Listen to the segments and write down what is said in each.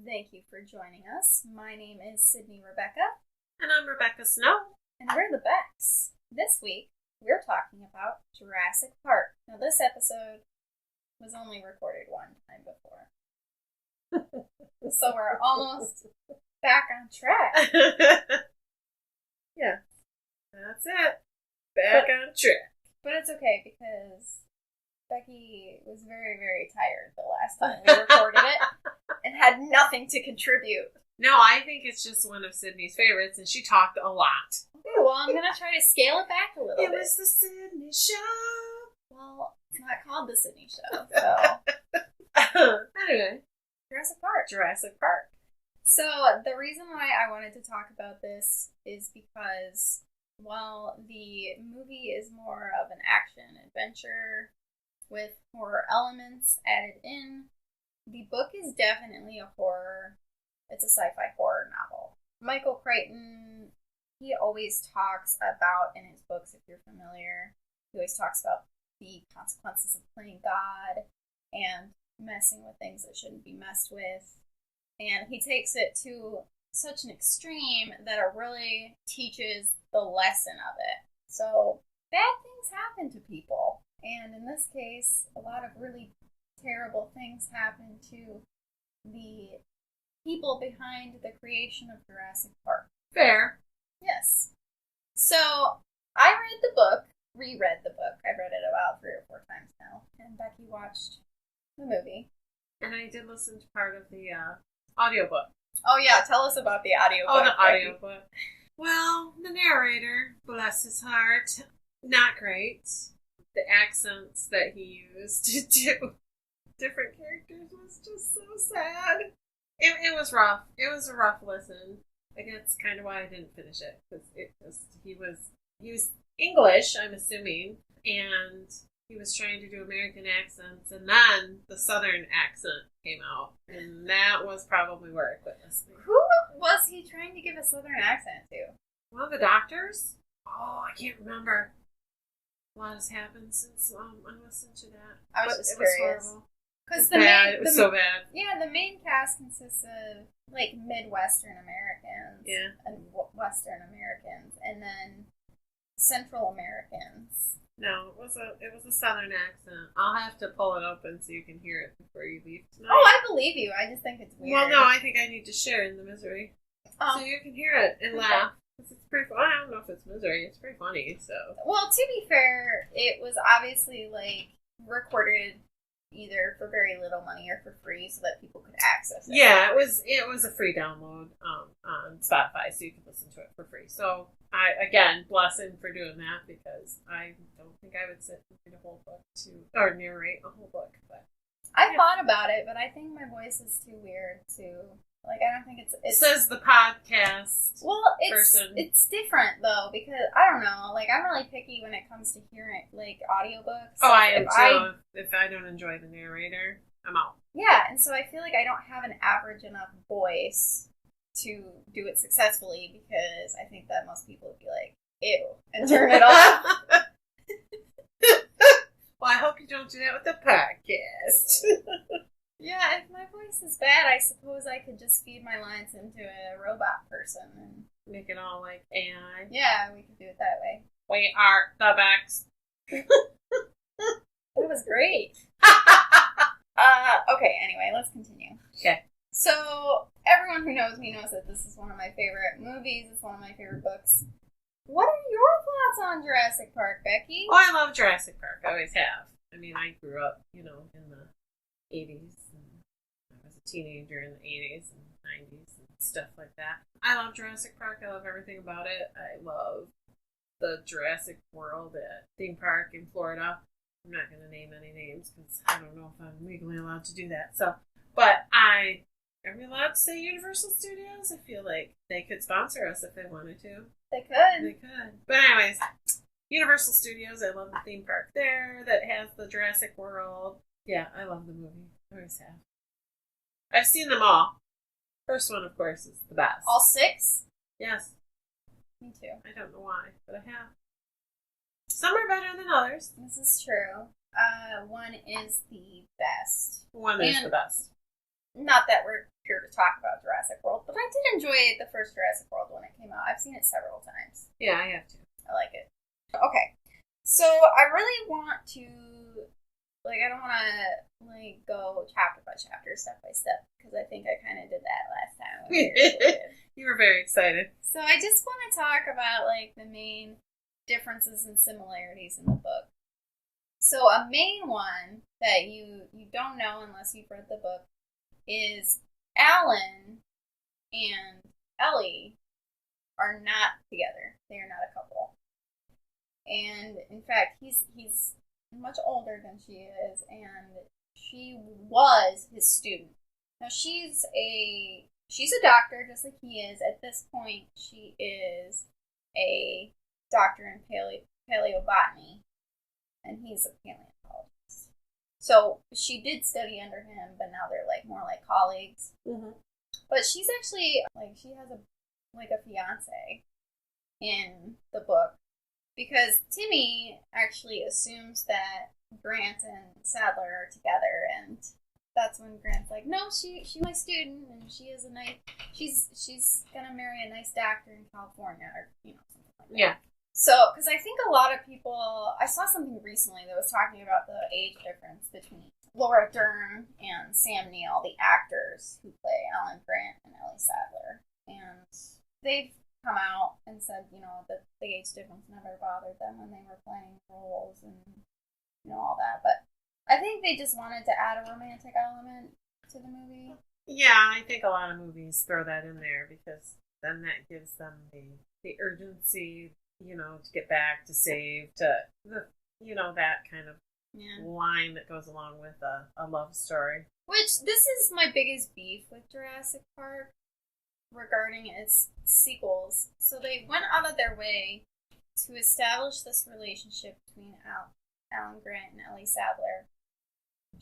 Thank you for joining us. My name is Sydney Rebecca. And I'm Rebecca Snow. And we're the Becks. This week, we're talking about Jurassic Park. Now, this episode was only recorded one time before. So we're almost back on track. Yeah, that's it. Back on track. But it's okay because Becky was very, very tired the last time we recorded it and had nothing to contribute. No, I think it's just one of Sydney's favorites, and she talked a lot. Okay, well, I'm going to try to scale it back a little bit. It was the Sydney Show. Well, it's not called the Sydney Show, so. Anyway. Jurassic Park. So, the reason why I wanted to talk about this is because, while the movie is more of an action-adventure with horror elements added in, the book is definitely a horror. It's a sci-fi horror novel. Michael Crichton, he always talks about, in his books, if you're familiar, he always talks about the consequences of playing God and messing with things that shouldn't be messed with. And he takes it to such an extreme that it really teaches the lesson of it. So, bad things happen to people. And in this case, a lot of really terrible things happen to the people behind the creation of Jurassic Park. Fair. Yes. So, I reread the book. I've read it about 3 or 4 times now. And Becky watched the movie. And I did listen to part of the audiobook. Oh yeah, tell us about the audiobook. Oh, the audiobook. Well, the narrator, bless his heart, not great. The accents that he used to do different characters was just so sad. It was rough. It was a rough listen. I guess that's kind of why I didn't finish it, because he was English, I'm assuming, and he was trying to do American accents, and then the Southern accent came out, and that was probably where I quit listening. Who was he trying to give a Southern accent to? One of the doctors? Oh, I can't remember. A lot has happened since I listened to that. I was just curious. It was horrible. Because it was so bad. Yeah, the main cast consists of like Midwestern Americans, and Western Americans, and then Central Americans. No, it was a Southern accent. I'll have to pull it open so you can hear it before you leave tonight. Oh, I believe you. I just think it's weird. Well, no, I think I need to share in the misery, so you can hear it and laugh. It's pretty. I don't know if it's misery. It's pretty funny. So. Well, to be fair, it was obviously like recorded either for very little money or for free, so that people could access it. Yeah, it was a free download on Spotify, so you can listen to it for free. So I bless him for doing that, because I don't think I would sit and read a whole book or narrate a whole book. But I thought about it, but I think my voice is too weird to. Like, I don't think it says the podcast. Well, it's different though, because I don't know. Like, I'm really picky when it comes to hearing like audiobooks. Oh, I am too. If I don't enjoy the narrator, I'm out. Yeah, and so I feel like I don't have an average enough voice to do it successfully, because I think that most people would be like, ew, and turn it off. Well, I hope you don't do that with the podcast. Yeah, if my voice is bad, I suppose I could just feed my lines into a robot person and make it all like AI. Yeah, we could do it that way. We are the Becks. That was great. Okay, anyway, let's continue. Okay. So, everyone who knows me knows that this is one of my favorite movies. It's one of my favorite books. What are your thoughts on Jurassic Park, Becky? Oh, I love Jurassic Park. I always have. I mean, I grew up, in the 80s. I was a teenager in the 80s and 90s and stuff like that. I love Jurassic Park. I love everything about it. I love the Jurassic World at theme park in Florida. I'm not going to name any names because I don't know if I'm legally allowed to do that. But are we allowed to say Universal Studios? I feel like they could sponsor us if they wanted to. They could. They could. But anyways, Universal Studios, I love the theme park there that has the Jurassic World. Yeah, I love the movie. I always have. I've seen them all. First one, of course, is the best. All 6? Yes. Me too. I don't know why, but I have. Some are better than others. This is true. One is the best. One is the best. Not that we're here to talk about Jurassic World, but I did enjoy the first Jurassic World when it came out. I've seen it several times. Yeah, I have to. I like it. Okay. So I really want to, like, I don't want to, like, go chapter by chapter, step by step, because I think I kind of did that last time. When we recorded. You were very excited. So I just want to talk about, like, the main differences and similarities in the book. So a main one that you don't know unless you've read the book is Alan and Ellie are not together. They are not a couple. And in fact, he's much older than she is, and she was his student. Now she's a doctor, just like he is. At this point, she is a doctor in paleobotany, and he's a paleontologist. So she did study under him, but now they're like more like colleagues. Mm-hmm. But she's actually like she has a fiance in the book. Because Timmy actually assumes that Grant and Sadler are together, and that's when Grant's like, "No, she's my student, and she is a nice. She's gonna marry a nice doctor in California, or something like that." Yeah. So, because I think a lot of people, I saw something recently that was talking about the age difference between Laura Dern and Sam Neill, the actors who play Alan Grant and Ellie Sadler, and they've come out and said, that the age difference never bothered them when they were playing roles and, all that. But I think they just wanted to add a romantic element to the movie. Yeah, I think a lot of movies throw that in there because then that gives them the urgency, to get back, to save, to, that kind of line that goes along with a love story. Which, this is my biggest beef with Jurassic Park regarding its sequels. So they went out of their way to establish this relationship between Alan Grant and Ellie Sadler,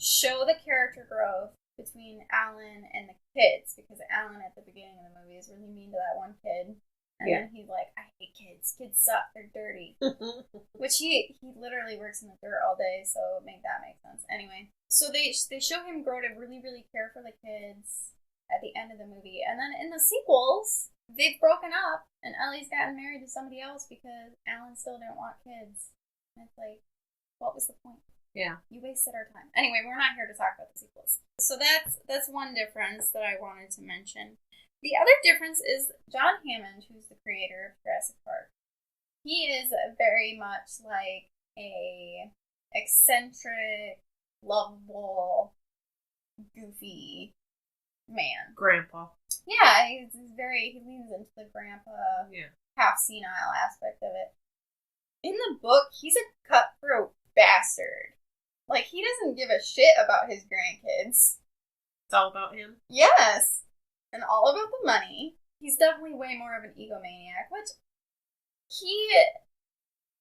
show the character growth between Alan and the kids, because Alan at the beginning of the movie is really mean to that one kid, and then he's like, "I hate kids suck, they're dirty." Which he literally works in the dirt all day, so make sense. Anyway, so they show him grow to really, really care for the kids at the end of the movie. And then in the sequels, they've broken up, and Ellie's gotten married to somebody else because Alan still didn't want kids. And it's like, what was the point? Yeah. You wasted our time. Anyway, we're not here to talk about the sequels. So that's one difference that I wanted to mention. The other difference is John Hammond, who's the creator of Jurassic Park. He is very much like a eccentric, lovable, goofy man. Grandpa. Yeah, he leans into the grandpa, half senile aspect of it. In the book, he's a cutthroat bastard. Like, he doesn't give a shit about his grandkids. It's all about him? Yes. And all about the money. He's definitely way more of an egomaniac, which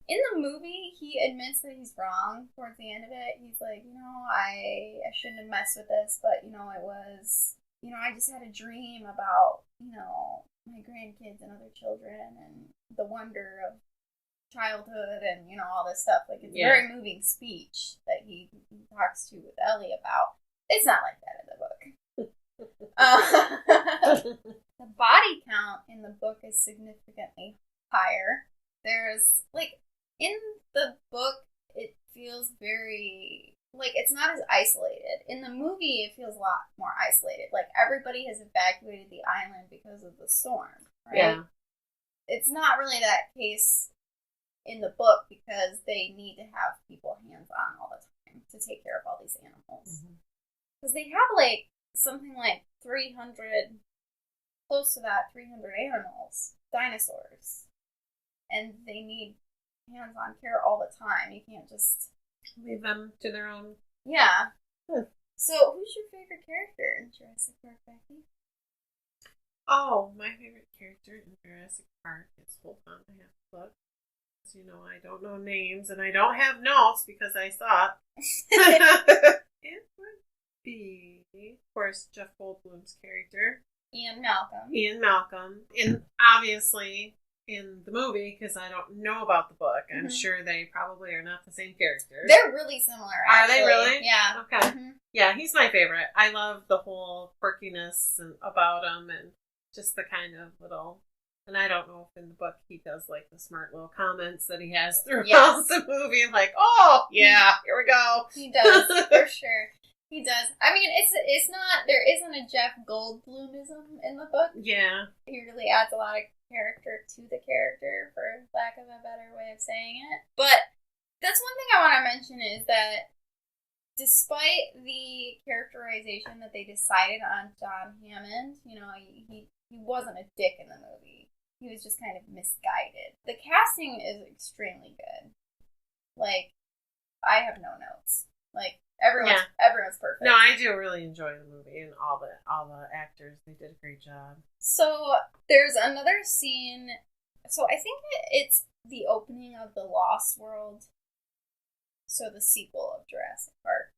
in the movie, he admits that he's wrong towards the end of it. He's like, I shouldn't have messed with this, but, it was, I just had a dream about, my grandkids and other children and the wonder of childhood and, all this stuff. Like, it's a very moving speech that he talks to with Ellie about. It's not like that in the book. The body count in the book is significantly higher. There's, like, in the book, it feels very, like, it's not as isolated. In the movie, it feels a lot more isolated. Like, everybody has evacuated the island because of the storm, right? Yeah. It's not really that case in the book because they need to have people hands-on all the time to take care of all these animals. Because they have, like, something like 300, close to that, 300 animals, dinosaurs. And they need hands-on care all the time. You can't just leave them to their own. Yeah. So, who's your favorite character in Jurassic Park, Becky? Oh, my favorite character in Jurassic Park is, hold on, I have to look. As you know, I don't know names, and I don't have notes because I saw it. It would be, of course, Jeff Goldblum's character. Ian Malcolm. And obviously, in the movie because I don't know about the book. I'm sure they probably are not the same characters. They're really similar, actually. Are they really? Yeah. Okay. Mm-hmm. Yeah, he's my favorite. I love the whole quirkiness about him and just the kind of little... And I don't know if in the book he does like the smart little comments that he has throughout the movie. Like, oh, yeah, here we go. He does, for sure. He does. I mean, it's not... There isn't a Jeff Goldblumism in the book. Yeah. He really adds a lot of character to the character, for lack of a better way of saying it. But that's one thing I want to mention is that despite the characterization that they decided on John Hammond, you know, he wasn't a dick in the movie. He was just kind of misguided. The casting is extremely good. Like, I have no notes. Like, everyone's perfect. No, I do really enjoy the movie and all the actors. They did a great job. So there's another scene. So I think it's the opening of the Lost World. So the sequel of Jurassic Park,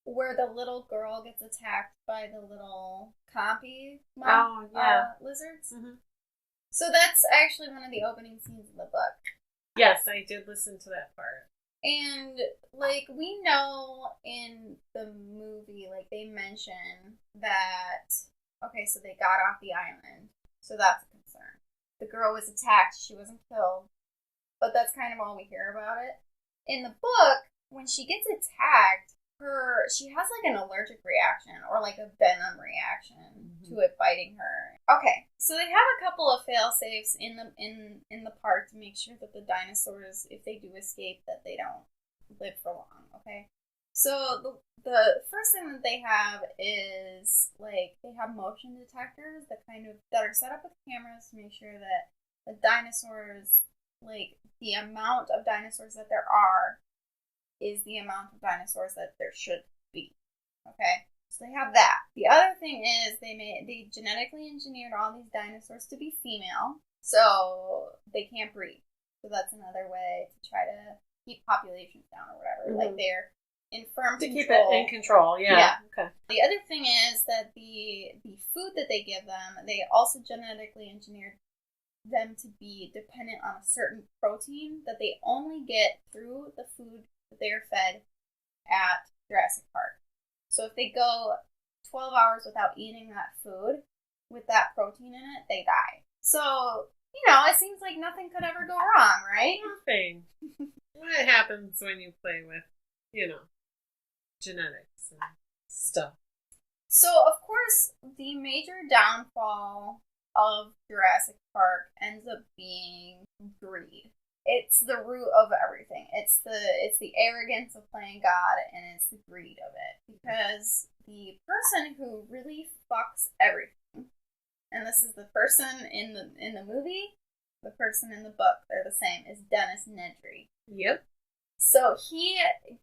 where the little girl gets attacked by the little compy lizards. Mm-hmm. So that's actually one of the opening scenes in the book. Yes, I did listen to that part. And, like, we know in the movie, like, they mention that, okay, so they got off the island. So that's a concern. The girl was attacked. She wasn't killed. But that's kind of all we hear about it. In the book, when she gets attacked, she has, like, an allergic reaction or, like, a venom reaction to it biting her. Okay, so they have a couple of fail-safes in the park to make sure that the dinosaurs, if they do escape, that they don't live for long, okay? So the first thing that they have is, like, they have motion detectors that are set up with cameras to make sure that the dinosaurs, like, the amount of dinosaurs that there are is the amount of dinosaurs that there should be. Okay? So they have that. The other thing is they genetically engineered all these dinosaurs to be female, so they can't breed. So that's another way to try to keep populations down or whatever. Mm-hmm. Like they're in firm to control. Keep it in control, yeah. Okay. The other thing is that the food that they give them, they also genetically engineered them to be dependent on a certain protein that they only get through the food that they are fed at Jurassic Park. So if they go 12 hours without eating that food with that protein in it, they die. So, you know, it seems like nothing could ever go wrong, right? Nothing. What happens when you play with, you know, genetics and stuff? So, of course, the major downfall of Jurassic Park ends up being greed. It's the root of everything. It's the arrogance of playing God, and it's the greed of it. Because the person who really fucks everything, and this is the person in the movie, the person in the book, they're the same, is Dennis Nedry. Yep. So he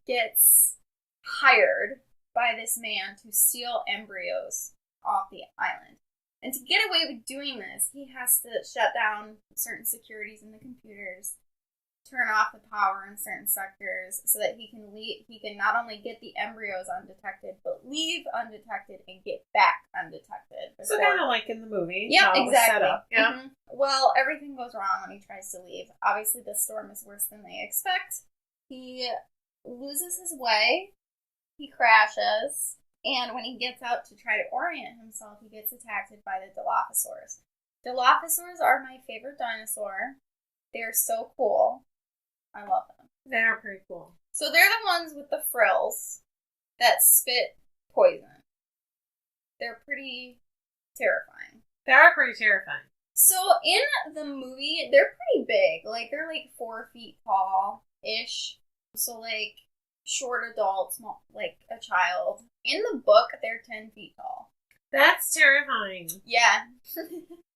gets hired by this man to steal embryos off the island. And to get away with doing this, he has to shut down certain securities in the computers, turn off the power in certain sectors so that he can not only get the embryos undetected, but leave undetected and get back undetected. So kind of like in the movie. Yeah, exactly. Yeah. Mm-hmm. Well, everything goes wrong when he tries to leave. Obviously, the storm is worse than they expect. He loses his way. He crashes. And when he gets out to try to orient himself, he gets attacked by the Dilophosaurus. Dilophosaurs are my favorite dinosaur. They're so cool. I love them. They're pretty cool. So they're the ones with the frills that spit poison. They're pretty terrifying. They are pretty terrifying. So in the movie, they're pretty big. Like, they're like 4 feet tall-ish. So, like, short adults, like a child. In the book, they're 10 feet tall. That's terrifying. Yeah.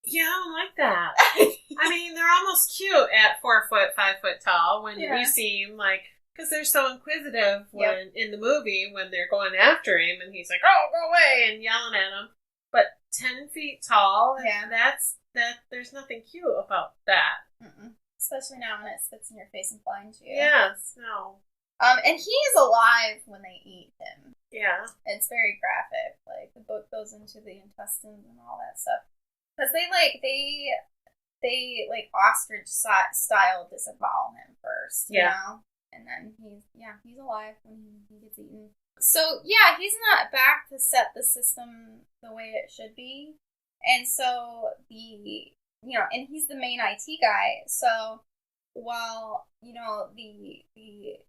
Yeah, I don't like that. I mean, they're almost cute at 4 foot, 5 foot tall when you see him, like, because they're so inquisitive when in the movie when they're going after him and he's like, oh, go away, and yelling at him. But 10 feet tall, there's nothing cute about that. Mm-mm. Especially now when it spits in your face and blinds you. Yes, no. And he is alive when they eat him. Yeah. It's very graphic. Like, the book goes into the intestines and all that stuff. Because they, like, ostrich-style disembowel him first, you know? And then he's alive when he gets eaten. So, yeah, he's not back to set the system the way it should be. And so and he's the main IT guy. So while, the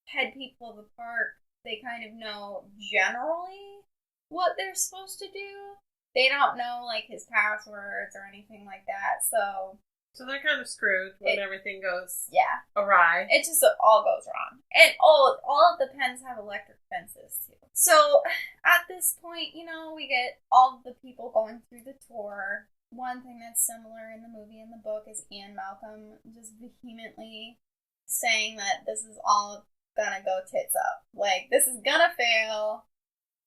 head people of the park, they kind of know generally what they're supposed to do, they don't know, like, his passwords or anything like that. So they're kind of screwed when everything goes awry. It just all goes wrong. And all of the pens have electric fences, too. So, at this point, we get all of the people going through the tour. One thing that's similar in the movie and the book is Ian Malcolm just vehemently saying that this is all gonna go tits up. Like, this is gonna fail.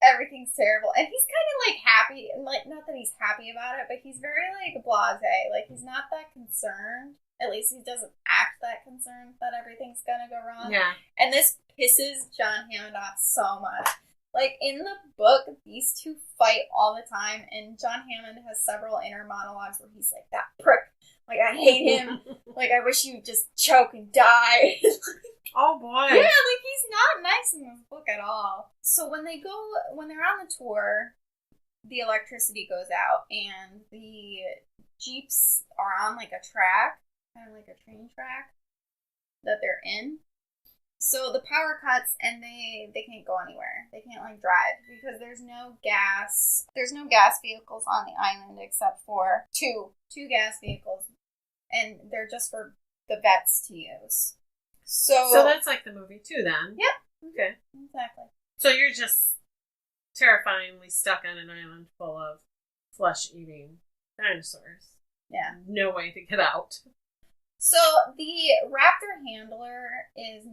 Everything's terrible. And he's kind of, like, happy. Like, not that he's happy about it, but he's very, like, blasé. Like, he's not that concerned. At least he doesn't act that concerned that everything's gonna go wrong. Yeah. And this pisses John Hammond off so much. Like, in the book, these two fight all the time, and John Hammond has several inner monologues where he's like, that prick. Like, I hate him. Like, I wish you would just choke and die. Oh, boy. Yeah, like, he's not nice in this book at all. So when they're on the tour, the electricity goes out, and the Jeeps are on, like, a track, kind of like a train track that they're in. So the power cuts, and they can't go anywhere. They can't, like, drive, because there's no gas. There's no gas vehicles on the island except for two gas vehicles, and they're just for the vets to use. So that's like the movie, too, then? Yep. Okay. Exactly. So you're just terrifyingly stuck on an island full of flesh-eating dinosaurs. Yeah. No way to get out. So the raptor handler his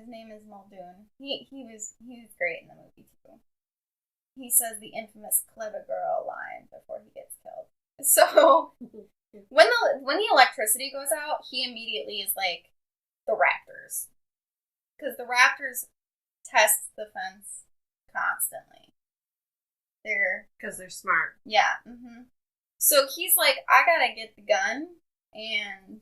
name is Muldoon. He was great in the movie too. He says the infamous "clever girl" line before he gets killed. So when the electricity goes out, he immediately is like the raptors, because the raptors test the fence constantly. Because they're smart. Yeah. Mm-hmm. So he's like, I gotta get the gun and,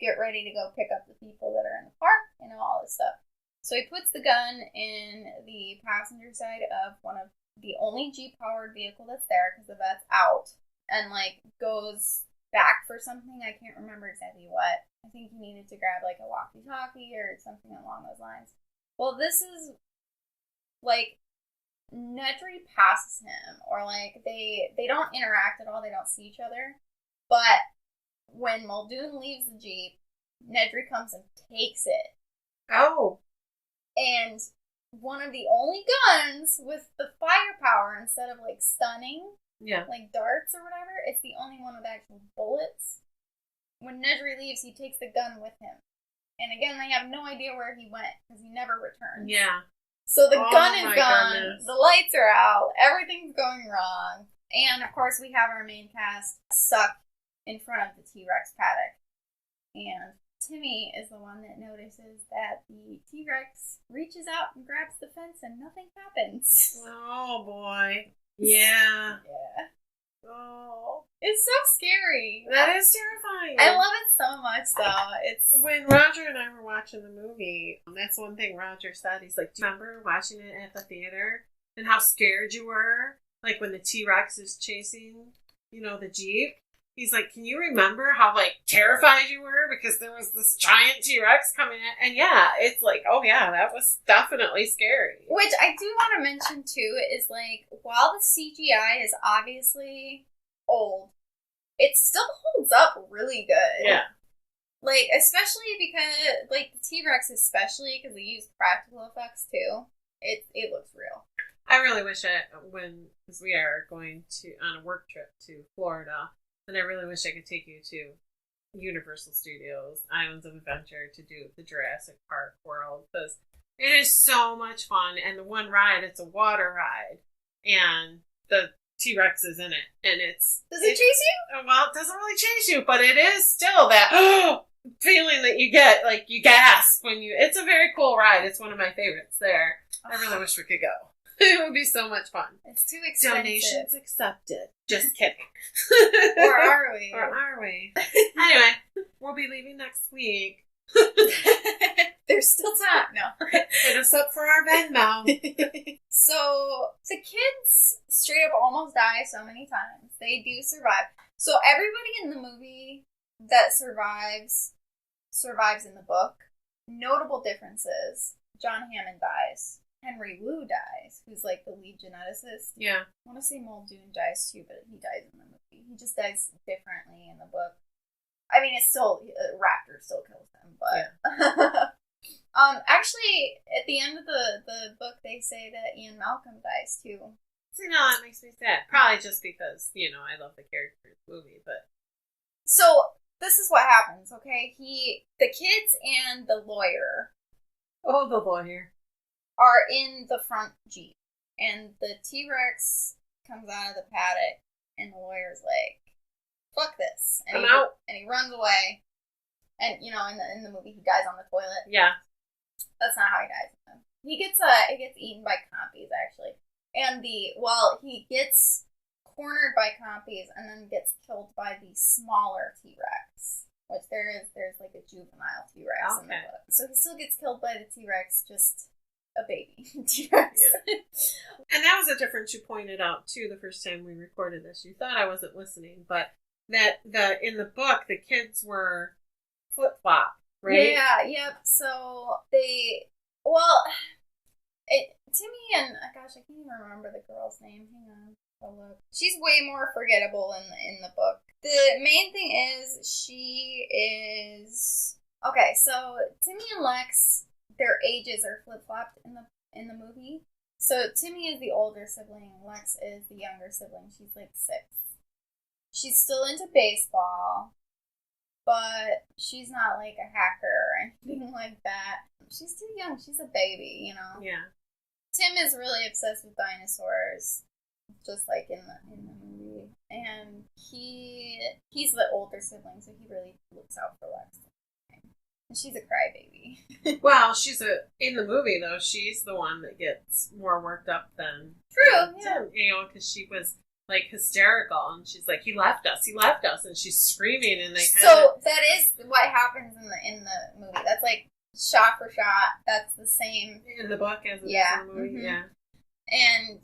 get ready to go pick up the people that are in the park, all this stuff. So he puts the gun in the passenger side of one of the only Jeep-powered vehicle that's there, because the vet's out, and, like, goes back for something. I can't remember exactly what. I think he needed to grab, like, a walkie-talkie or something along those lines. Well, this is, like, Nedry passes him, or, like, they don't interact at all. They don't see each other. But when Muldoon leaves the Jeep, Nedry comes and takes it. Oh. And one of the only guns with the firepower, instead of, like, stunning, like darts or whatever, it's the only one with actual bullets. When Nedry leaves, he takes the gun with him. And again, they have no idea where he went, because he never returns. Yeah. So the gun is gone, goodness. The lights are out, everything's going wrong. And, of course, we have our main cast stuck in front of the T-Rex paddock. And Timmy is the one that notices that the T-Rex reaches out and grabs the fence and nothing happens. Oh, boy. Yeah. Yeah. Oh. It's so scary. That is terrifying. I love it so much, though. When Roger and I were watching the movie, that's one thing Roger said. He's like, do you remember watching it at the theater and how scared you were? Like, when the T-Rex is chasing, the Jeep? He's like, can you remember how, like, terrified you were? Because there was this giant T-Rex coming in. And yeah, it's like, oh yeah, that was definitely scary. Which I do want to mention, too, is, like, while the CGI is obviously old, it still holds up really good. Yeah. Like, especially because, like, the T-Rex especially, because they use practical effects, too. It looks real. I really wish because we are going on a work trip to Florida, and I really wish I could take you to Universal Studios, Islands of Adventure, to do the Jurassic Park world, because it is so much fun. And the one ride, it's a water ride, and the T-Rex is in it, and does it chase you? Well, it doesn't really chase you, but it is still that feeling that you get, like, you gasp when it's a very cool ride. It's one of my favorites there. I really wish we could go. It would be so much fun. It's too expensive. Donations accepted. Just kidding. Or are we? Or are we? Anyway, we'll be leaving next week. There's still time. No. Hit us up for our Venmo. So, the kids straight up almost die so many times. They do survive. So, everybody in the movie that survives in the book. Notable differences. John Hammond dies. Henry Wu dies, who's like the lead geneticist. Yeah. I want to say Muldoon dies too, but he dies in the movie. He just dies differently in the book. I mean, it's still, Raptor still kills him, but... Yeah. Actually, at the end of the book, they say that Ian Malcolm dies too. See, no, that makes me sad. Probably just because, I love the character in the movie, but... So, this is what happens, okay? The kids and the lawyer... Oh, the lawyer. Are in the front Jeep. And the T-Rex comes out of the paddock, and the lawyer's like, fuck this. And I'm out. And he runs away. And, in the movie, he dies on the toilet. Yeah. That's not how he dies. He gets eaten by compies, actually. And he gets cornered by compies and then gets killed by the smaller T-Rex. Which there's like a juvenile T-Rex in the book. So he still gets killed by the T-Rex, just a baby T-Rex. Yeah. And that was a difference you pointed out, too, the first time we recorded this. You thought I wasn't listening, but that in the book, the kids were flip-flop, right? Yeah, yep. So Timmy and, gosh, I can't even remember the girl's name. Hang on. I'll look. She's way more forgettable in the book. The main thing is she is... Okay, so Timmy and Lex, their ages are flip-flopped in the movie. So Timmy is the older sibling, Lex is the younger sibling. She's like 6. She's still into baseball, but she's not like a hacker or anything like that. She's too young. She's a baby, Yeah. Tim is really obsessed with dinosaurs, just like in the movie. And he's the older sibling, so he really looks out for Lex. And she's a crybaby. Well, in the movie, though, she's the one that gets more worked up than True, yeah. Tim, because she was, like, hysterical, and she's like, he left us, and she's screaming, and they So, that is what happens in the movie. That's, like, shot for shot. That's the same. In the book as it is in the movie, yeah. And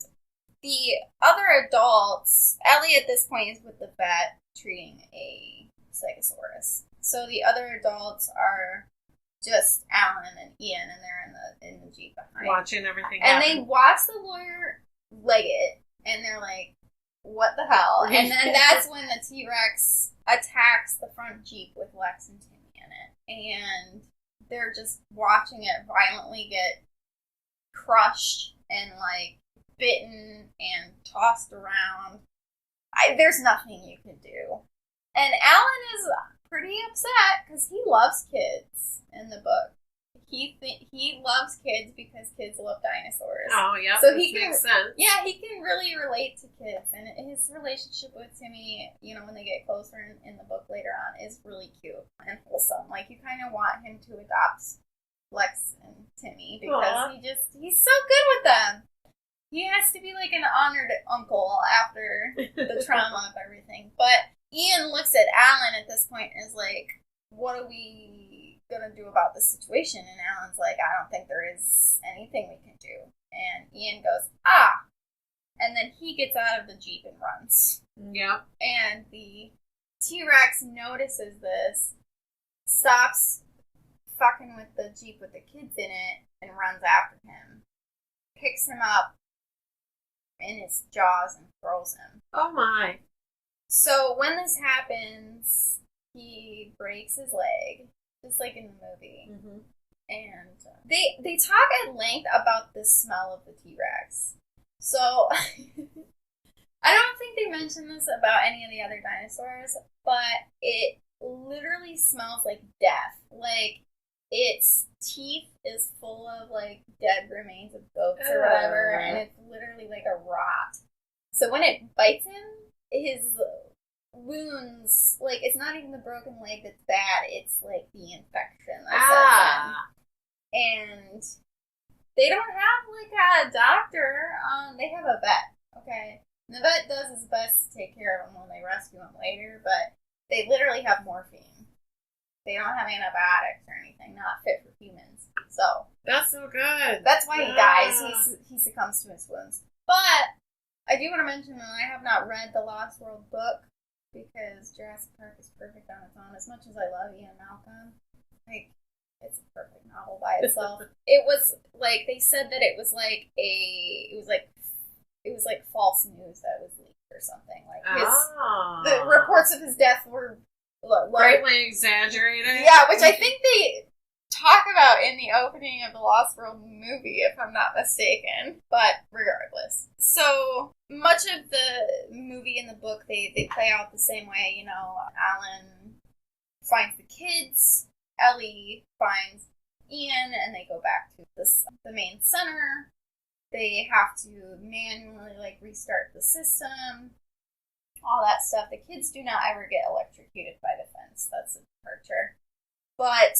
the other adults, Ellie at this point is with the vet treating a Stegosaurus. So the other adults are just Alan and Ian, and they're in the Jeep behind. Watching everything and happen. they watch the lawyer leg it, and they're like, what the hell? And then that's when the T-Rex attacks the front Jeep with Lex and Timmy in it. And they're just watching it violently get crushed and, like, bitten and tossed around. There's nothing you can do. And Alan is pretty upset because he loves kids in the book. He loves kids because kids love dinosaurs. Oh, yeah. So makes sense. Yeah, he can really relate to kids, and his relationship with Timmy, when they get closer in the book later on, is really cute and wholesome. Like, you kind of want him to adopt Lex and Timmy because he's so good with them. He has to be like an honored uncle after the trauma of everything. But Ian looks at Alan at this point and is like, what are we gonna do about this situation? And Alan's like, I don't think there is anything we can do. And Ian goes, and then he gets out of the Jeep and runs. Yep. And the T-Rex notices this, stops fucking with the Jeep with the kids in it, and runs after him. Picks him up in its jaws and throws him. Oh my. So when this happens, he breaks his leg, just like in the movie. Mm-hmm. And they talk at length about the smell of the T-Rex. So I don't think they mentioned this about any of the other dinosaurs, but it literally smells like death. Like, its teeth is full of, like, dead remains of goats or whatever, and it's literally like a rot. So when it bites him, his wounds, like, it's not even the broken leg that's bad, it's, like, the infection that sets in. And they don't have like a doctor. They have a vet. Okay, and the vet does his best to take care of them when they rescue them later, but they literally have morphine. They don't have antibiotics or anything. Not fit for humans. So that's so good. That's why he dies. He succumbs to his wounds. But I do want to mention that I have not read the Lost World book because Jurassic Park is perfect on its own. As much as I love Ian Malcolm, like, it's a perfect novel by itself. It was like they said that it was like false news that was leaked or something. Like the reports of his death were greatly exaggerated. Yeah, which I think they talk about in the opening of the Lost World movie, if I'm not mistaken. But regardless. So much of the movie and the book, they play out the same way. You know, Alan finds the kids, Ellie finds Ian, and they go back to the main center. They have to manually, like, restart the system. All that stuff. The kids do not ever get electrocuted by the fence. That's a departure. But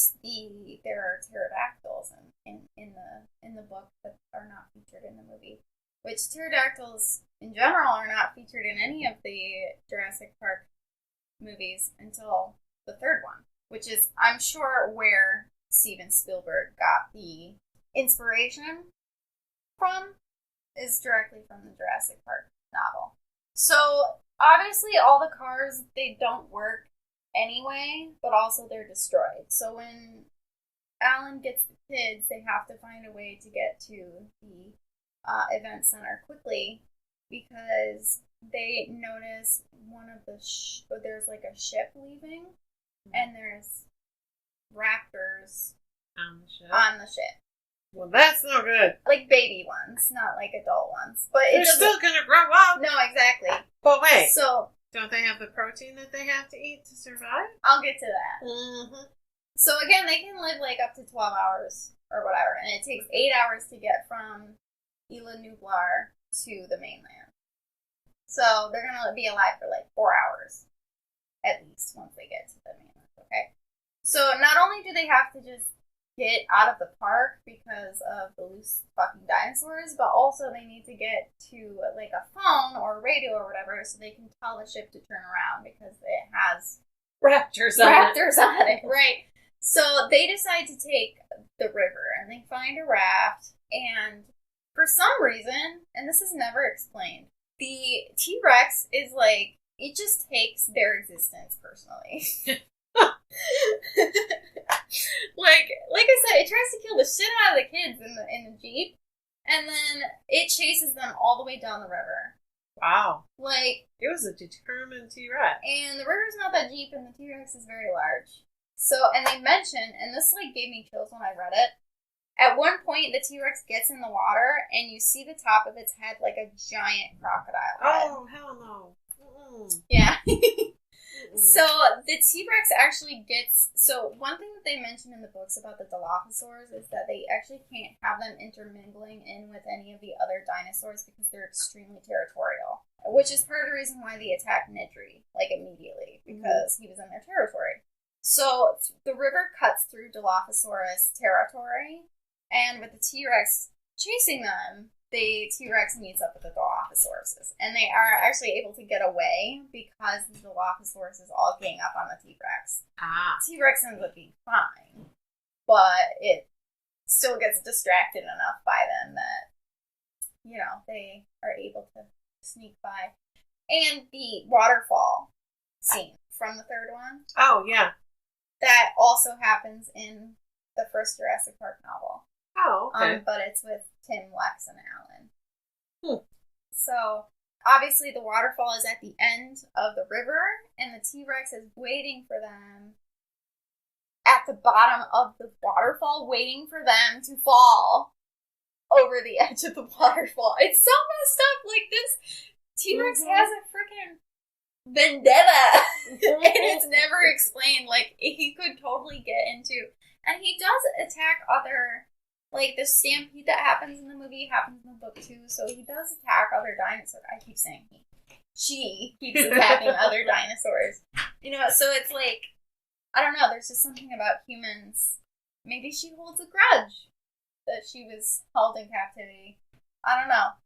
there are pterodactyls in the book that are not featured in the movie. Which pterodactyls in general are not featured in any of the Jurassic Park movies until the third one, which is, I'm sure, where Steven Spielberg got the inspiration from, is directly from the Jurassic Park novel. So obviously all the cars, they don't work anyway, but also they're destroyed. So when Alan gets the kids, they have to find a way to get to the event center quickly because they notice one of the there's like a ship leaving, and there's raptors on the ship. Well, that's no good. Like baby ones, not like adult ones. But they're still gonna grow up. No, exactly. But wait. So don't they have the protein that they have to eat to survive? I'll get to that. Mm-hmm. So again, they can live like up to 12 hours or whatever, and it takes 8 hours to get from Isla Nublar to the mainland. So they're gonna be alive for like 4 hours at least once they get to the mainland. Okay. So not only do they have to just get out of the park because of the loose fucking dinosaurs, but also they need to get to like a phone or a radio or whatever so they can tell the ship to turn around because it has raptors on it. Right. So they decide to take the river and they find a raft, and for some reason, and this is never explained, the T-Rex is like, it just takes their existence personally. like I said, it tries to kill the shit out of the kids in the Jeep, and then it chases them all the way down the river. Wow. Like, it was a determined T-Rex. And the river's not that deep, and the T-Rex is very large. So, and they mention, and this like gave me chills when I read it, at one point the T-Rex gets in the water, and you see the top of its head like a giant crocodile head. Oh, hell no. Mm-mm. Yeah. So the T-Rex actually gets... So one thing that they mention in the books about the Dilophosaurs is that they actually can't have them intermingling in with any of the other dinosaurs because they're extremely territorial. Which is part of the reason why they attacked Nidri, like, immediately, because he was in their territory. So the river cuts through Dilophosaurus territory, and with the T-Rex chasing them, the T-Rex meets up with the Dilophosaurus, and they are actually able to get away because the Dilophosaurus is all gang up on the T-Rex. T-Rex ends up being fine, but it still gets distracted enough by them that, you know, they are able to sneak by. And the waterfall scene from the third one. Oh, yeah. That also happens in the first Jurassic Park novel. Oh, okay. But it's with Tim, Lex, and Alan. So, obviously, the waterfall is at the end of the river, and the T-Rex is waiting for them at the bottom of the waterfall, waiting for them to fall over the edge of the waterfall. It's so messed up. Like, this T-Rex has a freaking vendetta, and it's never explained. Like, he could totally get into... And he does attack other... Like, the stampede that happens in the movie happens in the book, too, so he does attack other dinosaurs. I keep saying he. She keeps attacking other dinosaurs. You know, so it's like, I don't know, there's just something about humans. Maybe she holds a grudge that she was held in captivity. I don't know.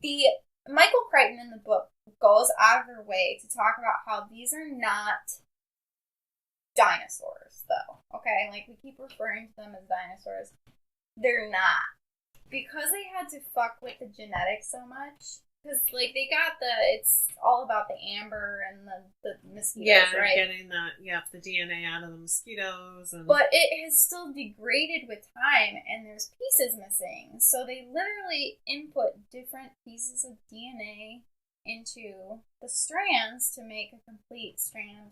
The Michael Crichton in the book goes out of their way to talk about how these are not dinosaurs, though. Okay? Like, we keep referring to them as dinosaurs. They're not. Because they had to fuck with the genetics so much, because, like, they got it's all about the amber and the mosquitoes, right? Yeah, getting the DNA out of the mosquitoes. But it has still degraded with time, and there's pieces missing. So they literally input different pieces of DNA into the strands to make a complete strand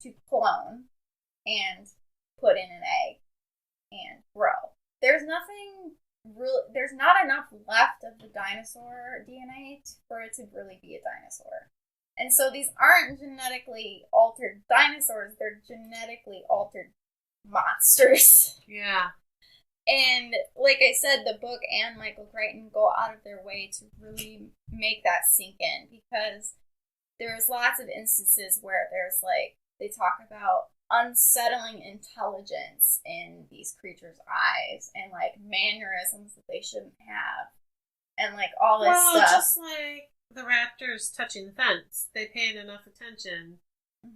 to clone and put in an egg and grow. There's not enough left of the dinosaur DNA for it to really be a dinosaur. And so these aren't genetically altered dinosaurs, they're genetically altered monsters. Yeah. And like I said, the book and Michael Crichton go out of their way to really make that sink in, because there's lots of instances where there's like, they talk about unsettling intelligence in these creatures' eyes and like mannerisms that they shouldn't have and like all this stuff. Just like the raptors touching the fence, they paid enough attention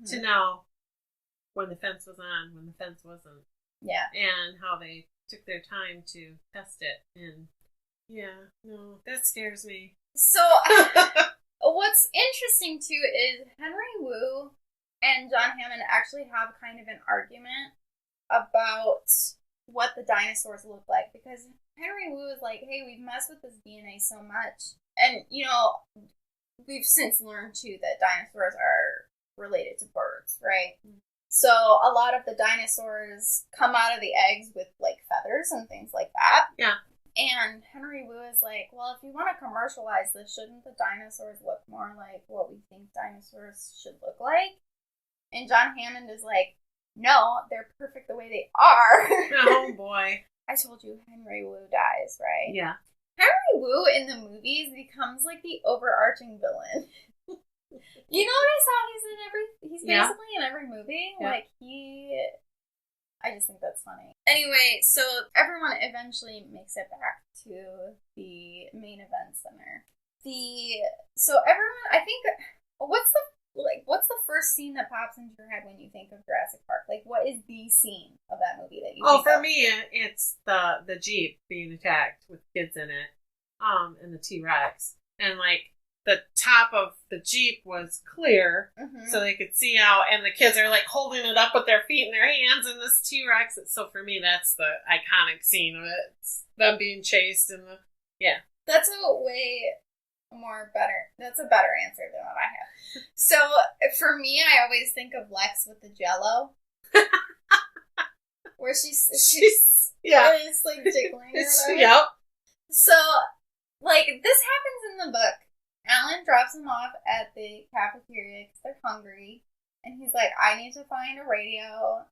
to know when the fence was on, when the fence wasn't. Yeah. And how they took their time to test it. And yeah, no, that scares me. So what's interesting too is Henry Wu and John Hammond actually have kind of an argument about what the dinosaurs look like, because Henry Wu is like, hey, we've messed with this DNA so much, and you know, we've since learned too that dinosaurs are related to birds, right? So a lot of the dinosaurs come out of the eggs with like feathers and things like that. Yeah. And Henry Wu is like, well, if you want to commercialize this, shouldn't the dinosaurs look more like what we think dinosaurs should look like? And John Hammond is like, no, they're perfect the way they are. Oh, boy. I told you Henry Wu dies, right? Yeah. Henry Wu in the movies becomes like the overarching villain. You notice how he's basically in every movie? Yeah. Like, I just think that's funny. Anyway, so everyone eventually makes it back to the main event center. So everyone, I think, what's the first scene that pops into your head when you think of Jurassic Park? Like, what is the scene of that movie that you think for of? me, it's the Jeep being attacked with kids in it, and the T-Rex. And, like, the top of the Jeep was clear, so they could see out, and the kids are, like, holding it up with their feet in their hands, and this T-Rex. So, for me, that's the iconic scene of it. It's them being chased, and yeah. That's a better answer than what I have. So, for me, I always think of Lex with the Jell-O. Where she's like, jiggling or whatever. Yep. So, like, this happens in the book. Alan drops them off at the cafeteria because they're hungry. And he's like, I need to find a radio.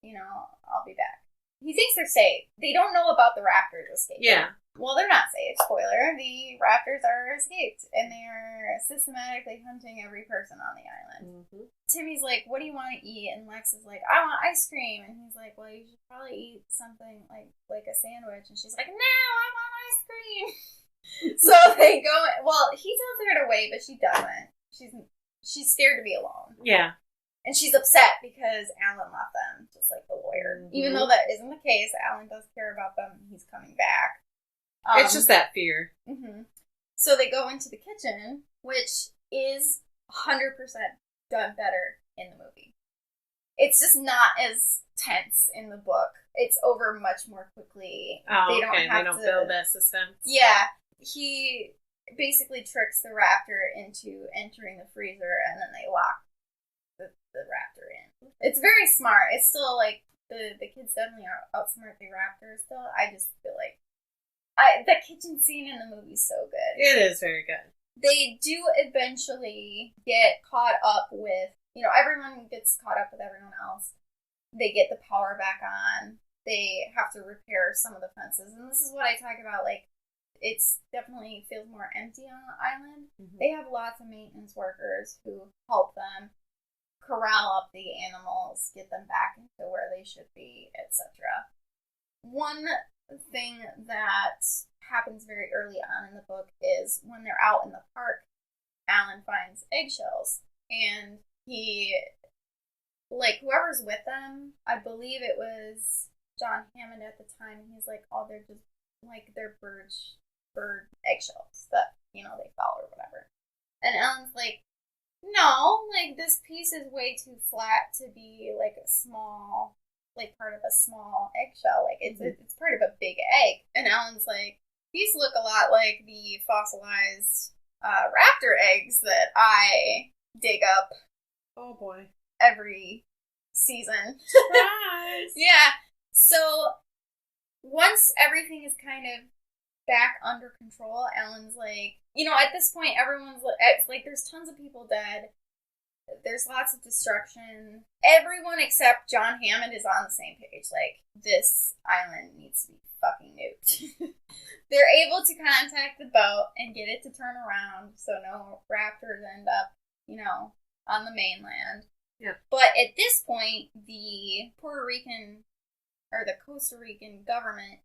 You know, I'll be back. He thinks they're safe. They don't know about the raptors escaping. Yeah. Well, they're not safe. Spoiler. The raptors are escaped. And they're systematically hunting every person on the island. Mm-hmm. Timmy's like, what do you want to eat? And Lex is like, I want ice cream. And he's like, well, you should probably eat something like a sandwich. And she's like, no, I want ice cream. So they go, well, he tells her to wait, but she doesn't. She's scared to be alone. Yeah. And she's upset because Alan left them, just like the lawyer. Mm-hmm. Even though that isn't the case, Alan does care about them. He's coming back. It's just that fear. Mm-hmm. So they go into the kitchen, which is 100% done better in the movie. It's just not as tense in the book. It's over much more quickly. Oh, they don't build that suspense. Yeah. He basically tricks the raptor into entering the freezer, and then they lock the raptor in. It's very smart. It's still like the kids definitely outsmart the raptor still. I just feel like the kitchen scene in the movie is so good. It is very good. They do eventually get caught up with, everyone gets caught up with everyone else. They get the power back on. They have to repair some of the fences. And this is what I talk about, like, it's definitely feels more empty on the island. Mm-hmm. They have lots of maintenance workers who help them corral up the animals, get them back into where they should be, etc. One thing that happens very early on in the book is when they're out in the park, Alan finds eggshells, and he, like, whoever's with them, I believe it was John Hammond at the time, and he's like, oh, they're just, like, they're bird eggshells that, you know, they fell or whatever. And Alan's like, no, like, this piece is way too flat to be, like, a small, like, part of a small eggshell. Like, it's part of a big egg. And Alan's like, these look a lot like the fossilized raptor eggs that I dig up. Oh, boy. Every season. Surprise! Yeah. So, once everything is kind of back under control, Alan's like, you know, at this point, everyone's like, there's tons of people dead. There's lots of destruction. Everyone except John Hammond is on the same page. Like, this island needs to be fucking nuked. They're able to contact the boat and get it to turn around so no raptors end up, you know, on the mainland. Yeah. But at this point, the Puerto Rican or the Costa Rican government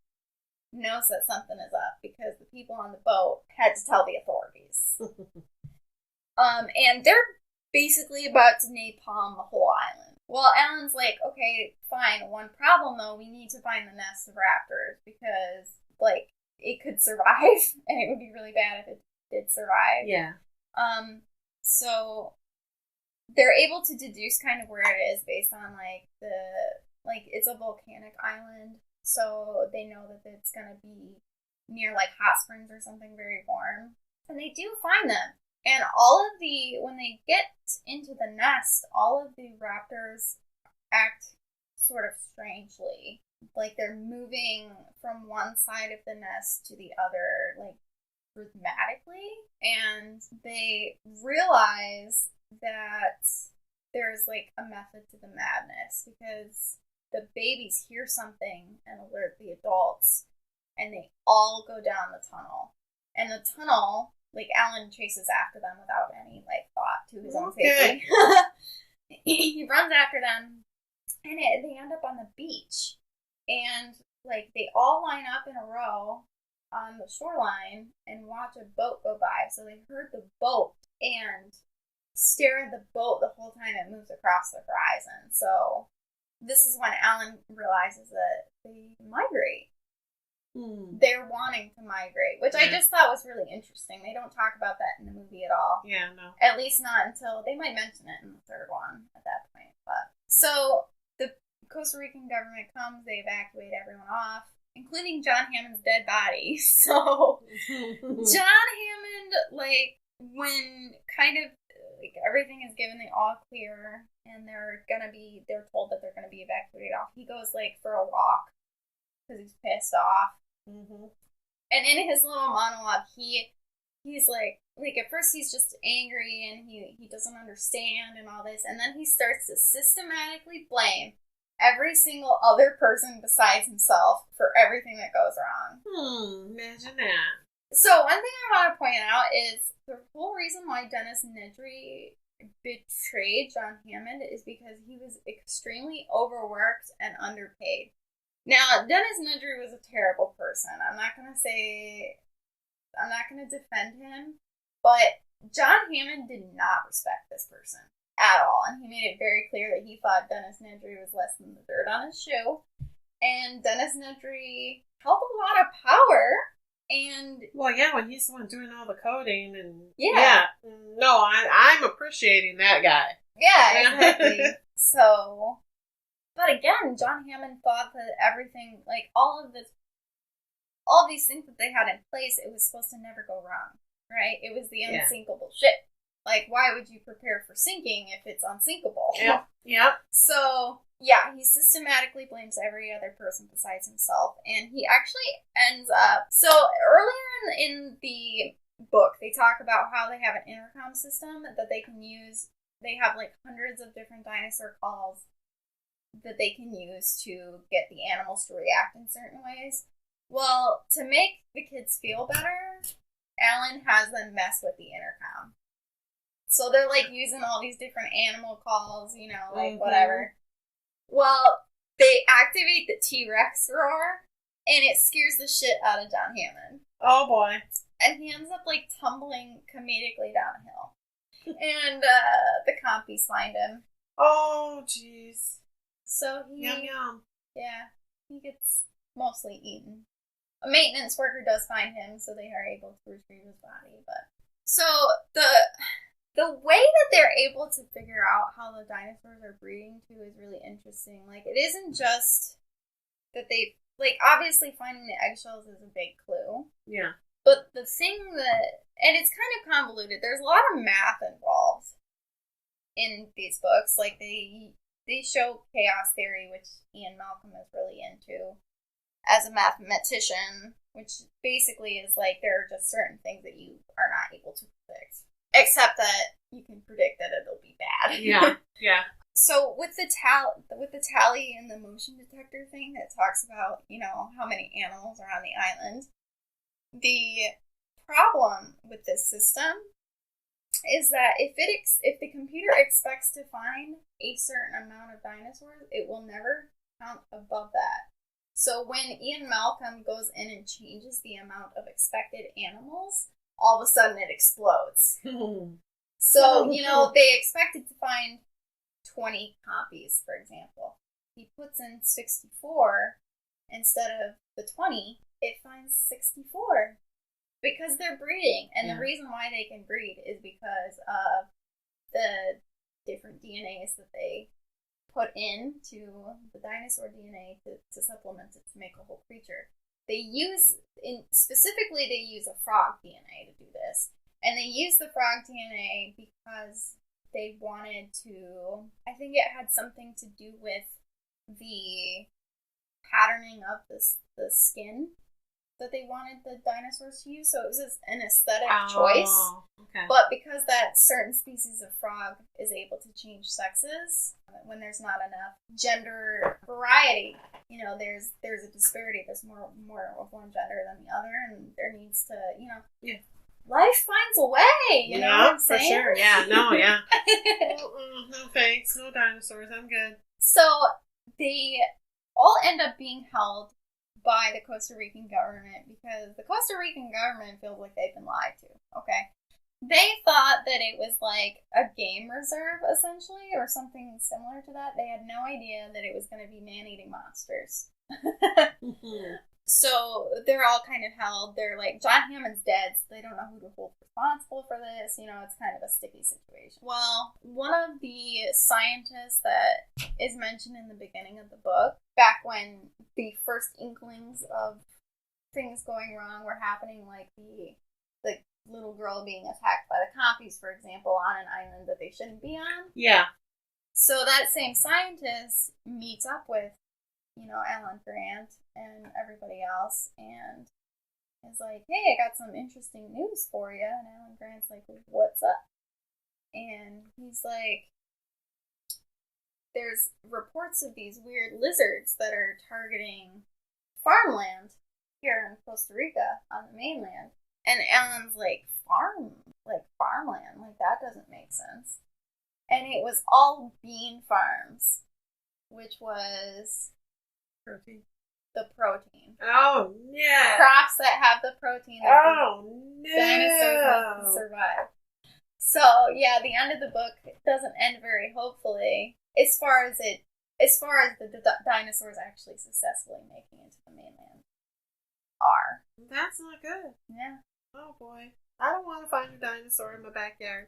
knows that something is up because the people on the boat had to tell the authorities. And they're basically about to napalm the whole island. Well, Alan's like, okay, fine. One problem, though, we need to find the nest of raptors because, like, it could survive, and it would be really bad if it did survive. Yeah. So they're able to deduce kind of where it is based on, it's a volcanic island, so they know that it's going to be near, like, hot springs or something very warm. And they do find them. And when they get into the nest, all of the raptors act sort of strangely. Like, they're moving from one side of the nest to the other, like, rhythmically. And they realize that there's, like, a method to the madness because the babies hear something and alert the adults, and they all go down the tunnel. And the tunnel, like, Alan chases after them without any, like, thought to his own safety. He runs after them, and they end up on the beach. And, like, they all line up in a row on the shoreline and watch a boat go by. So they heard the boat and stare at the boat the whole time it moves across the horizon. So this is when Alan realizes that they migrate. They're wanting to migrate, which I just thought was really interesting. They don't talk about that in the movie at all. Yeah, no. At least not until they might mention it in the third one at that point. But so the Costa Rican government comes, they evacuate everyone off, including John Hammond's dead body. So John Hammond, like, when kind of like everything is given the all clear and they're told that they're gonna be evacuated off, he goes, like, for a walk because he's pissed off. And in his little monologue, he's like at first he's just angry and he doesn't understand and all this, and then he starts to systematically blame every single other person besides himself for everything that goes wrong. Imagine that. So one thing I want to point out is the whole reason why Dennis Nedry betrayed John Hammond is because he was extremely overworked and underpaid. Now, Dennis Nedry was a terrible person. I'm not going to defend him, but John Hammond did not respect this person at all, and he made it very clear that he thought Dennis Nedry was less than the dirt on his shoe, and Dennis Nedry held a lot of power, and... Well, yeah, when he's the one doing all the coding, and... Yeah. No, I'm appreciating that guy. Yeah, exactly. So... But again, John Hammond thought that everything, like, all these things that they had in place, it was supposed to never go wrong, right? It was the unsinkable ship. Like, why would you prepare for sinking if it's unsinkable? Yeah. So, yeah, he systematically blames every other person besides himself, and he actually ends up... So, earlier in the book, they talk about how they have an intercom system that they can use. They have, like, hundreds of different dinosaur calls that they can use to get the animals to react in certain ways. Well, to make the kids feel better, Alan has them mess with the intercom. So they're, like, using all these different animal calls, you know, like, whatever. Well, they activate the T-Rex roar, And it scares the shit out of John Hammond. Oh, boy. And he ends up, like, tumbling comedically down a hill. And the compies find him. Oh, jeez. So he... Yum, yum. Yeah, he gets mostly eaten. A maintenance worker does find him, so they are able to retrieve his body. But so the way that they're able to figure out how the dinosaurs are breeding too is really interesting. Like, it isn't just that they, like, obviously finding the eggshells is a big clue. Yeah. But the thing that, and it's kind of convoluted. There's a lot of math involved in these books. Like, they show chaos theory, which Ian Malcolm is really into, as a mathematician, which basically is like there are just certain things that you are not able to predict. Except that you can predict that it'll be bad. Yeah, yeah. So with the tally and the motion detector thing that talks about, you know, how many animals are on the island, the problem with this system is that if the computer expects to find a certain amount of dinosaurs, it will never count above that. So when Ian Malcolm goes in and changes the amount of expected animals, all of a sudden it explodes. So, you know, they expected to find 20 copies, for example. He puts in 64 instead of the 20, it finds 64. Because they're breeding, and the reason why they can breed is because of the different DNAs that they put into the dinosaur DNA to supplement it to make a whole creature. They use a frog DNA to do this, and they use the frog DNA because they wanted to. I think it had something to do with the patterning of the skin that they wanted the dinosaurs to use, so it was an aesthetic choice. Okay. But because that certain species of frog is able to change sexes, when there's not enough gender variety, you know, there's a disparity. There's more of one gender than the other, and there needs to, you know, life finds a way. You know what I'm saying? For sure. Yeah. No. Yeah. No thanks. No dinosaurs. I'm good. So they all end up being held by the Costa Rican government because the Costa Rican government feels like they've been lied to, okay? They thought that it was like a game reserve, essentially, or something similar to that. They had no idea that it was going to be man-eating monsters. So they're all kind of held. They're like, John Hammond's dead, so they don't know who to hold responsible for this. You know, it's kind of a sticky situation. Well, one of the scientists that is mentioned in the beginning of the book, back when the first inklings of things going wrong were happening, like the little girl being attacked by the compies, for example, on an island that they shouldn't be on. Yeah. So that same scientist meets up with, you know, Alan Grant and everybody else, and is like, hey, I got some interesting news for you. And Alan Grant's like, what's up? And he's like, there's reports of these weird lizards that are targeting farmland here in Costa Rica on the mainland. And Alan's like, farmland? Like, that doesn't make sense. And it was all bean farms, which was Protein. the protein. Oh, yeah. Crops that have the protein that dinosaurs need to survive. So, yeah, the end of the book doesn't end very hopefully as far as the dinosaurs actually successfully making it to the mainland are. That's not good. Yeah. Oh, boy. I don't want to find a dinosaur in my backyard.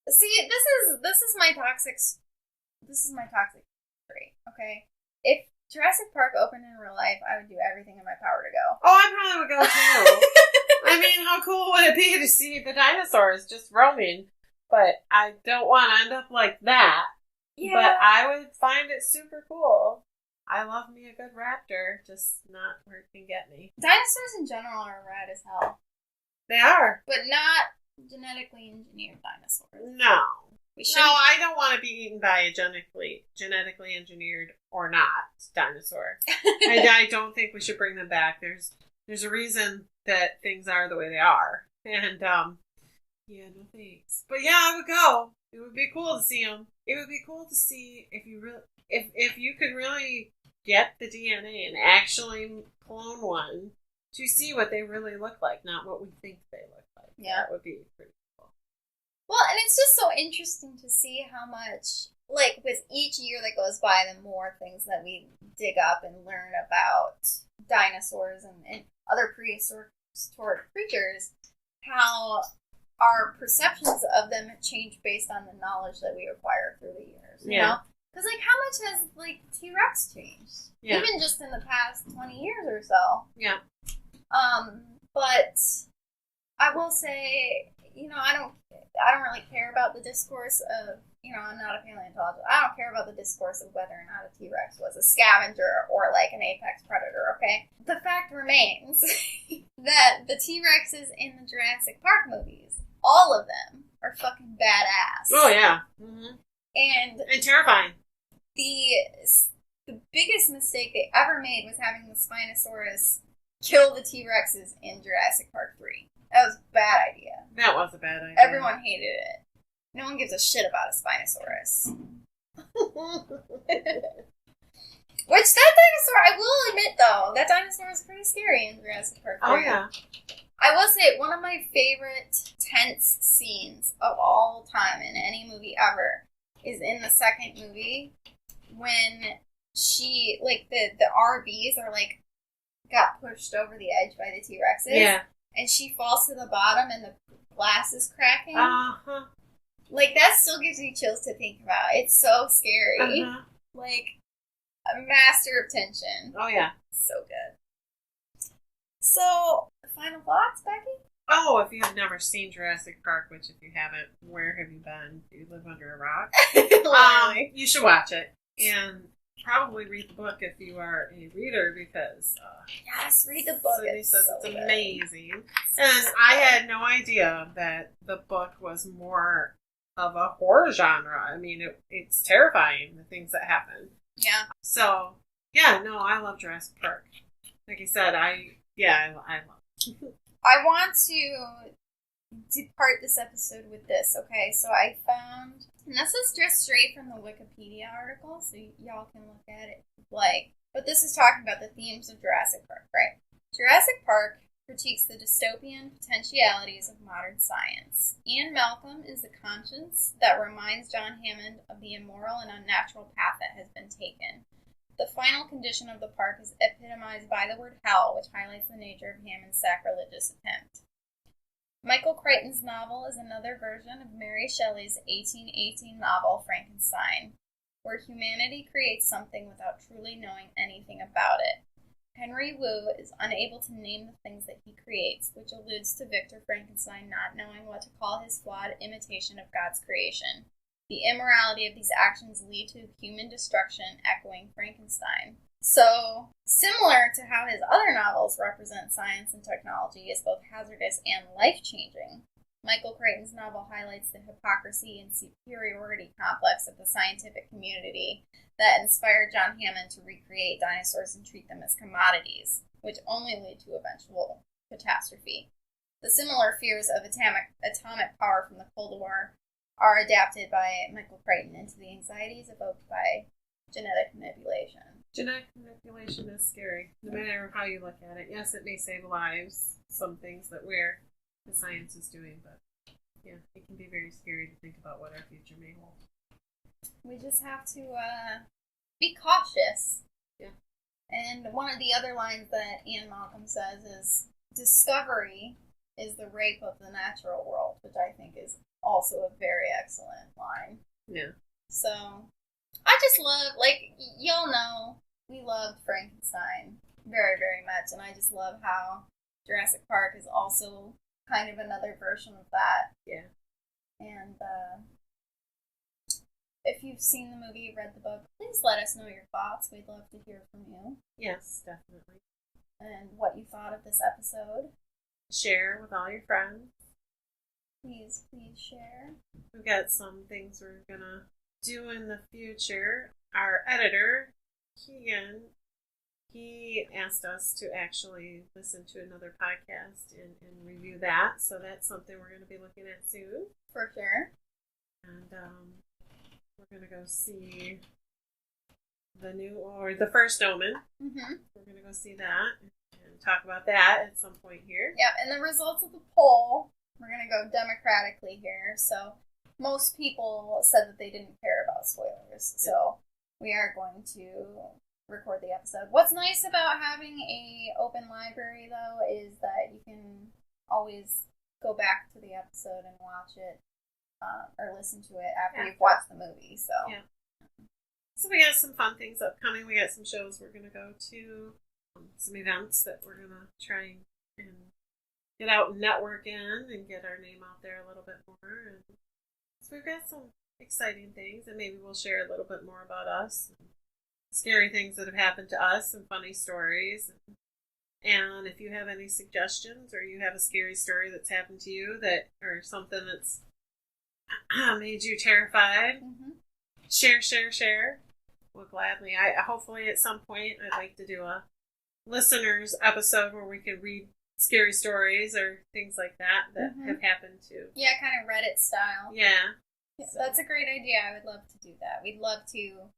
See, this is my toxic trait, okay? If Jurassic Park opened in real life, I would do everything in my power to go. Oh, I probably would go too. I mean, how cool would it be to see the dinosaurs just roaming? But I don't want to end up like that. Yeah. But I would find it super cool. I love me a good raptor, just not where it can get me. Dinosaurs in general are rad as hell. They are. But not genetically engineered dinosaurs. No. No, I don't want to be eaten by a genetically engineered or not dinosaur. I don't think we should bring them back. There's a reason that things are the way they are. And, yeah, no thanks. But yeah, I would go. It would be cool to see them. It would be cool to see if you could really get the DNA and actually clone one to see what they really look like, not what we think they look like. Yeah. That would be pretty cool. Well, and it's just so interesting to see how much, like, with each year that goes by, the more things that we dig up and learn about dinosaurs and other prehistoric creatures, how our perceptions of them change based on the knowledge that we acquire through the years. You know? Because, like, how much has, like, T-Rex changed? Yeah. Even just in the past 20 years or so. Yeah. But I will say, you know, I don't really care about the discourse of, you know, I'm not a paleontologist. I don't care about the discourse of whether or not a T-Rex was a scavenger or, like, an apex predator, okay? The fact remains that the T-Rexes in the Jurassic Park movies, all of them, are fucking badass. Oh, yeah. Mm-hmm. And terrifying. The biggest mistake they ever made was having the Spinosaurus kill the T-Rexes in Jurassic Park 3. That was a bad idea. That was a bad idea. Everyone hated it. No one gives a shit about a Spinosaurus. Which, that dinosaur, I will admit, though, that dinosaur is pretty scary in Jurassic Park 3. Oh, yeah. I will say, one of my favorite tense scenes of all time in any movie ever is in the second movie when she, like, the RVs are, like, got pushed over the edge by the T-Rexes. Yeah. And she falls to the bottom and the glass is cracking. Uh-huh. Like, that still gives me chills to think about. It's so scary. Uh-huh. Like, a master of tension. Oh, yeah. So good. So, final thoughts, Becky? Oh, if you have never seen Jurassic Park, which if you haven't, where have you been? Do you live under a rock? You should watch it. And probably read the book if you are a reader, because yes, read the book. Sydney says it's amazing. And I had no idea that the book was more of a horror genre. I mean, it's terrifying, the things that happen. Yeah. So, yeah, no, I love Jurassic Park. Like I said, I love it. I want to depart this episode with this, okay? So I found, and this is just straight from the Wikipedia article, so y'all can look at it if you like. But this is talking about the themes of Jurassic Park, right? Jurassic Park critiques the dystopian potentialities of modern science. Ian Malcolm is the conscience that reminds John Hammond of the immoral and unnatural path that has been taken. The final condition of the park is epitomized by the word hell, which highlights the nature of Hammond's sacrilegious attempt. Michael Crichton's novel is another version of Mary Shelley's 1818 novel Frankenstein, where humanity creates something without truly knowing anything about it. Henry Wu is unable to name the things that he creates, which alludes to Victor Frankenstein not knowing what to call his flawed imitation of God's creation. The immorality of these actions lead to human destruction, echoing Frankenstein. So, similar to how his other novels represent science and technology as both hazardous and life-changing, Michael Crichton's novel highlights the hypocrisy and superiority complex of the scientific community that inspired John Hammond to recreate dinosaurs and treat them as commodities, which only lead to eventual catastrophe. The similar fears of atomic power from the Cold War are adapted by Michael Crichton into the anxieties evoked by genetic manipulation. Genetic manipulation is scary, no matter how you look at it. Yes, it may save lives, some things that the science is doing, but yeah, it can be very scary to think about what our future may hold. We just have to be cautious. Yeah. And one of the other lines that Ian Malcolm says is, discovery is the rape of the natural world, which I think is also a very excellent line. Yeah. So, I just love, like, y'all know, we loved Frankenstein very, very much, and I just love how Jurassic Park is also kind of another version of that. Yeah. And, if you've seen the movie, read the book, please let us know your thoughts. We'd love to hear from you. Yes, definitely. And what you thought of this episode. Share with all your friends. Please share. We've got some things we're gonna do in the future. Our editor, Keegan, he asked us to actually listen to another podcast and review that. So that's something we're going to be looking at soon. For sure. And we're going to go see the first Omen. Mm-hmm. We're going to go see that and talk about that at some point here. Yeah, and the results of the poll, we're going to go democratically here. So most people said that they didn't care about spoilers. So we are going to record the episode. What's nice about having a open library, though, is that you can always go back to the episode and watch it or listen to it after you've watched the movie. So So we got some fun things upcoming. We got some shows we're going to go to, some events that we're going to try and get out and network in and get our name out there a little bit more. And so we've got some exciting things, and maybe we'll share a little bit more about us, and scary things that have happened to us, and funny stories. And if you have any suggestions, or you have a scary story that's happened to you or something that's made you terrified, share. We'll gladly. Hopefully at some point I'd like to do a listeners episode where we can read scary stories or things like that have happened to. Yeah, kind of Reddit style. Yeah. So. That's a great idea. I would love to do that. We'd love to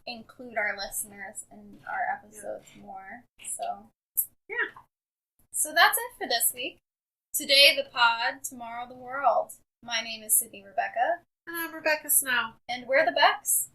include our listeners in our episodes more. So, yeah. So that's it for this week. Today the pod, tomorrow the world. My name is Sydney Rebecca. And I'm Rebecca Snow. And we're the Becks.